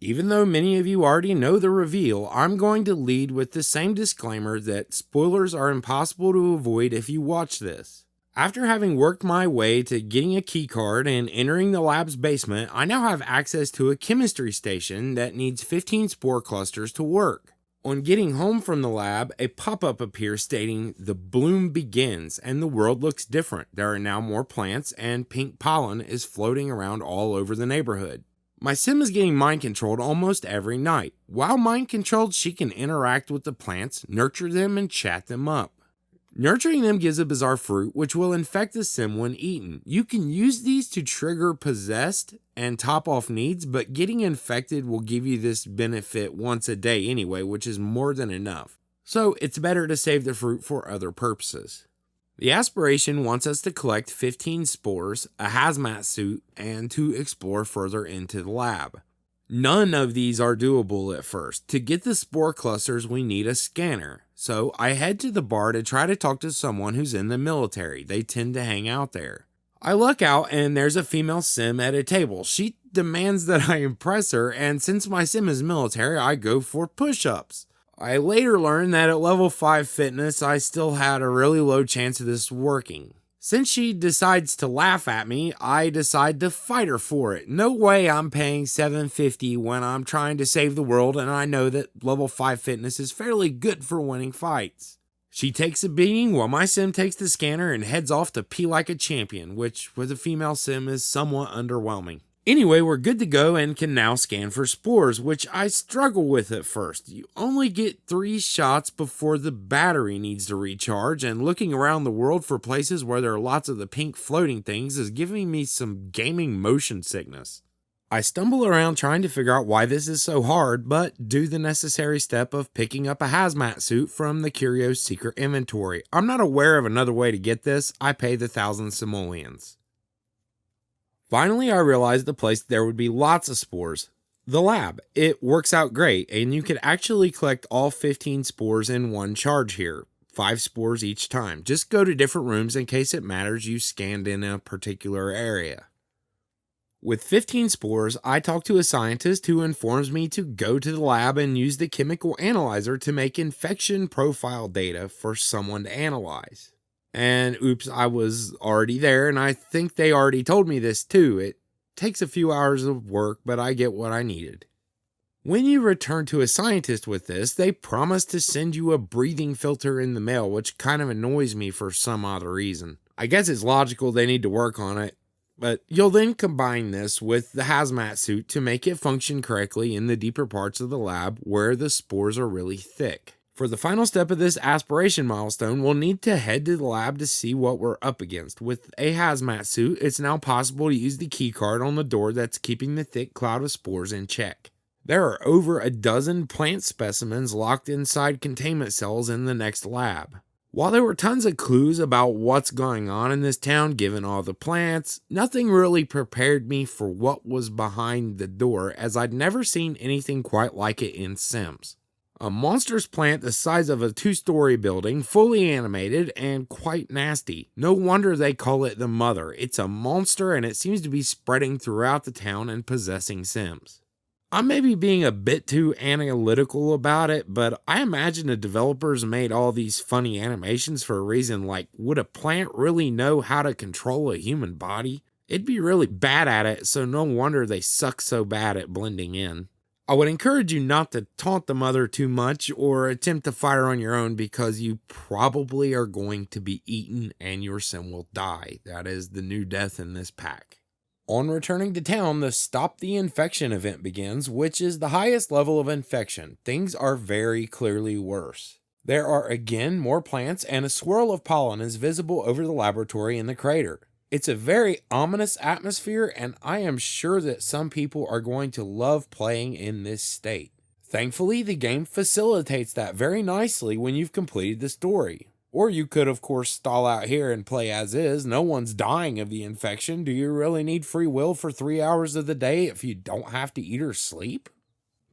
Even though many of you already know the reveal, I'm going to lead with the same disclaimer that spoilers are impossible to avoid if you watch this. After having worked my way to getting a keycard and entering the lab's basement, I now have access to a chemistry station that needs 15 spore clusters to work. On getting home from the lab, a pop-up appears stating the bloom begins and the world looks different. There are now more plants and pink pollen is floating around all over the neighborhood. My sim is getting mind controlled almost every night. While mind controlled, she can interact with the plants, nurture them, and chat them up. Nurturing them gives a bizarre fruit which will infect the sim when eaten. You can use these to trigger possessed and top off needs, but getting infected will give you this benefit once a day anyway, which is more than enough. So it's better to save the fruit for other purposes. The Aspiration wants us to collect 15 spores, a hazmat suit, and to explore further into the lab. None of these are doable at first. To get the spore clusters, we need a scanner. So I head to the bar to try to talk to someone who's in the military. They tend to hang out there. I look out and there's a female sim at a table. She demands that I impress her, and since my sim is military, I go for push-ups. I later learned that at level 5 fitness, I still had a really low chance of this working. Since she decides to laugh at me, I decide to fight her for it. No way I'm paying $7.50 when I'm trying to save the world, and I know that level 5 fitness is fairly good for winning fights. She takes a beating while my sim takes the scanner and heads off to pee like a champion, which with a female sim is somewhat underwhelming. Anyway, we're good to go and can now scan for spores, which I struggle with at first. You only get 3 shots before the battery needs to recharge, and looking around the world for places where there are lots of the pink floating things is giving me some gaming motion sickness. I stumble around trying to figure out why this is so hard, but do the necessary step of picking up a hazmat suit from the Curio's secret inventory. I'm not aware of another way to get this. I pay the 1,000 simoleons. Finally, I realized the place there would be lots of spores. The lab. It works out great, and you could actually collect all 15 spores in one charge here. 5 spores each time. Just go to different rooms in case it matters you scanned in a particular area. With 15 spores, I talk to a scientist who informs me to go to the lab and use the chemical analyzer to make infection profile data for someone to analyze. And oops, I was already there, and I think they already told me this too. It takes a few hours of work, but I get what I needed. When you return to a scientist with this, they promise to send you a breathing filter in the mail, which kind of annoys me for some odd reason. I guess it's logical they need to work on it, but you'll then combine this with the hazmat suit to make it function correctly in the deeper parts of the lab where the spores are really thick. For the final step of this aspiration milestone, we'll need to head to the lab to see what we're up against. With a hazmat suit, it's now possible to use the keycard on the door that's keeping the thick cloud of spores in check. There are over a dozen plant specimens locked inside containment cells in the next lab. While there were tons of clues about what's going on in this town given all the plants, nothing really prepared me for what was behind the door, as I'd never seen anything quite like it in Sims. A monstrous plant the size of a 2-story building, fully animated, and quite nasty. No wonder they call it the Mother. It's a monster and it seems to be spreading throughout the town and possessing Sims. I may be being a bit too analytical about it, but I imagine the developers made all these funny animations for a reason. Like, would a plant really know how to control a human body? It'd be really bad at it, so no wonder they suck so bad at blending in. I would encourage you not to taunt the Mother too much or attempt to fight her on your own, because you probably are going to be eaten and your sim will die. That is the new death in this pack. On returning to town, the Stop the Infection event begins, which is the highest level of infection. Things are very clearly worse. There are again more plants, and a swirl of pollen is visible over the laboratory in the crater. It's a very ominous atmosphere, and I am sure that some people are going to love playing in this state. Thankfully, the game facilitates that very nicely when you've completed the story. Or you could, of course, stall out here and play as is. No one's dying of the infection. Do you really need free will for 3 hours of the day if you don't have to eat or sleep?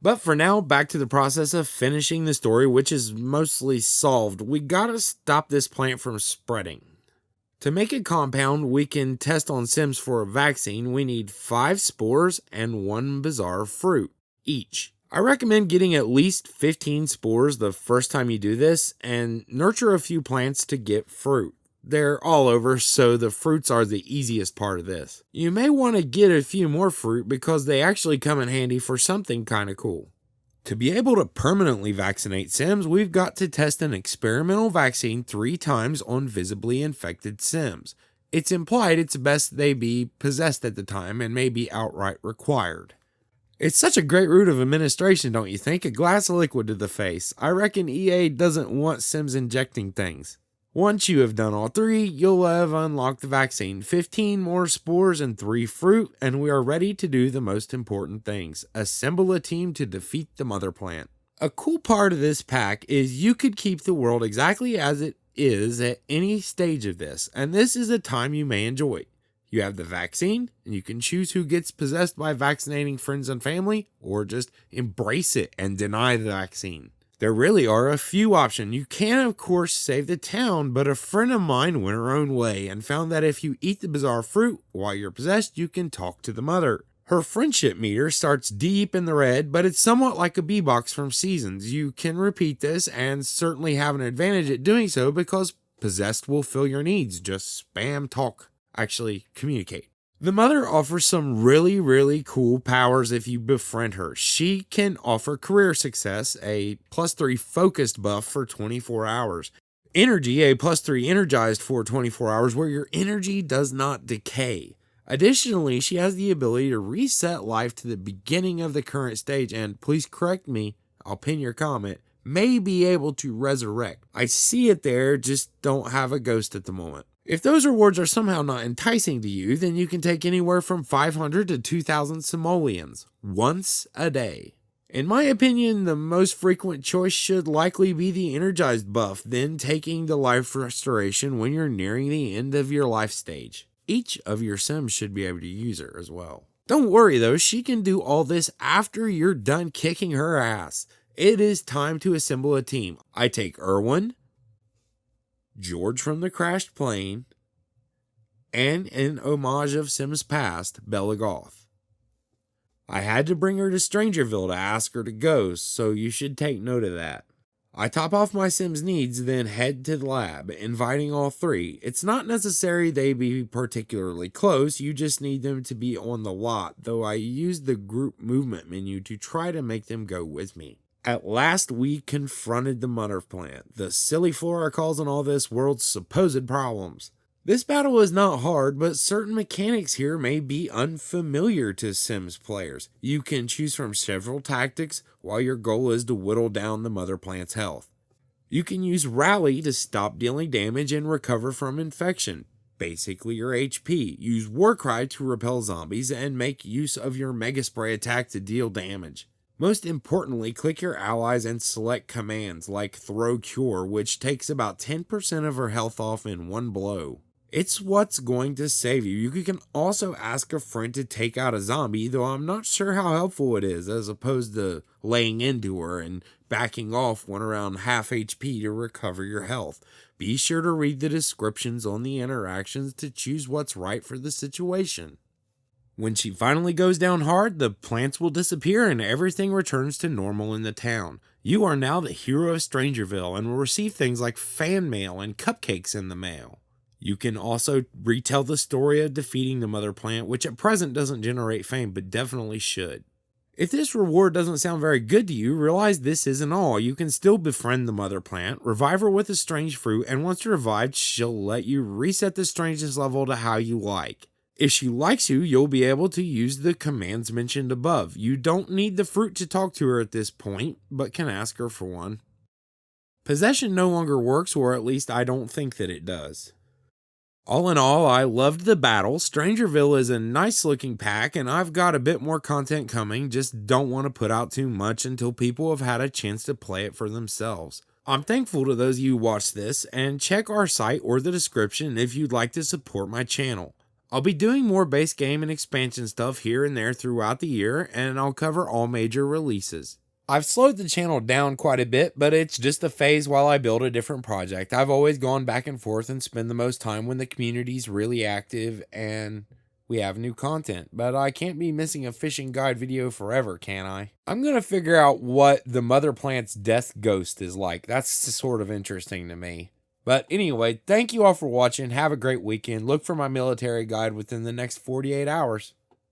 But for now, back to the process of finishing the story, which is mostly solved. We gotta stop this plant from spreading. To make a compound we can test on Sims for a vaccine, we need 5 spores and 1 bizarre fruit. each. I recommend getting at least 15 spores the first time you do this, and nurture a few plants to get fruit. They're all over, so the fruits are the easiest part of this. You may want to get a few more fruit because they actually come in handy for something kind of cool. To be able to permanently vaccinate Sims, we've got to test an experimental vaccine 3 times on visibly infected Sims. It's implied it's best they be possessed at the time and may be outright required. It's such a great route of administration, don't you think? A glass of liquid to the face. I reckon EA doesn't want Sims injecting things. Once you have done all 3, you'll have unlocked the vaccine, 15 more spores and 3 fruit, and we are ready to do the most important things. Assemble a team to defeat the mother plant. A cool part of this pack is you could keep the world exactly as it is at any stage of this, and this is a time you may enjoy. You have the vaccine, and you can choose who gets possessed by vaccinating friends and family, or just embrace it and deny the vaccine. There really are a few options. You can, of course, save the town, but a friend of mine went her own way and found that if you eat the bizarre fruit while you're possessed, you can talk to the mother. Her friendship meter starts deep in the red, but it's somewhat like a B-box from Seasons. You can repeat this and certainly have an advantage at doing so because possessed will fill your needs. Just spam talk. Actually, communicate. The mother offers some really cool powers if you befriend her. She can offer career success, a +3 focused buff for 24 hours. Energy, a +3 energized for 24 hours where your energy does not decay. Additionally, she has the ability to reset life to the beginning of the current stage, and please correct me, I'll pin your comment, may be able to resurrect. I see it there, just don't have a ghost at the moment. If those rewards are somehow not enticing to you, then you can take anywhere from 500 to 2,000 simoleons once a day. In my opinion, the most frequent choice should likely be the energized buff, then taking the life restoration when you're nearing the end of your life stage. Each of your Sims should be able to use her as well. Don't worry though, she can do all this after you're done kicking her ass. It is time to assemble a team. I take Erwin, George from the crashed plane, and in homage of Sims past, Bella Goth. I had to bring her to Strangerville to ask her to go, so you should take note of that. I top off my Sims needs, then head to the lab, inviting all 3. It's not necessary they be particularly close, you just need them to be on the lot, though I use the group movement menu to try to make them go with me. At last we confronted the mother plant, the silly flora causing all this world's supposed problems. This battle is not hard, but certain mechanics here may be unfamiliar to Sims players. You can choose from several tactics while your goal is to whittle down the mother plant's health. You can use Rally to stop dealing damage and recover from infection, basically your HP. Use Warcry to repel zombies and make use of your Mega Spray attack to deal damage. Most importantly, click your allies and select commands like Throw Cure, which takes about 10% of her health off in one blow. It's what's going to save you. You can also ask a friend to take out a zombie, though I'm not sure how helpful it is, as opposed to laying into her and backing off when around half HP to recover your health. Be sure to read the descriptions on the interactions to choose what's right for the situation. When she finally goes down hard, the plants will disappear and everything returns to normal in the town. You are now the hero of Strangerville and will receive things like fan mail and cupcakes in the mail. You can also retell the story of defeating the mother plant, which at present doesn't generate fame, but definitely should. If this reward doesn't sound very good to you, realize this isn't all. You can still befriend the mother plant, revive her with a strange fruit, and once revived, she'll let you reset the strangeness level to how you like. If she likes you, you'll be able to use the commands mentioned above. You don't need the fruit to talk to her at this point, but can ask her for one. Possession no longer works, or at least I don't think that it does. All in all, I loved the battle. Strangerville is a nice looking pack, and I've got a bit more content coming, just don't want to put out too much until people have had a chance to play it for themselves. I'm thankful to those of you who watched this, and check our site or the description if you'd like to support my channel. I'll be doing more base game and expansion stuff here and there throughout the year, and I'll cover all major releases. I've slowed the channel down quite a bit, but it's just a phase while I build a different project. I've always gone back and forth and spend the most time when the community's really active, and We have new content, but I can't be missing a fishing guide video forever, can I? I'm gonna figure out what the mother plant's death ghost is like. That's sort of interesting to me. But anyway, thank you all for watching. Have a great weekend. Look for my military guide within the next 48 hours.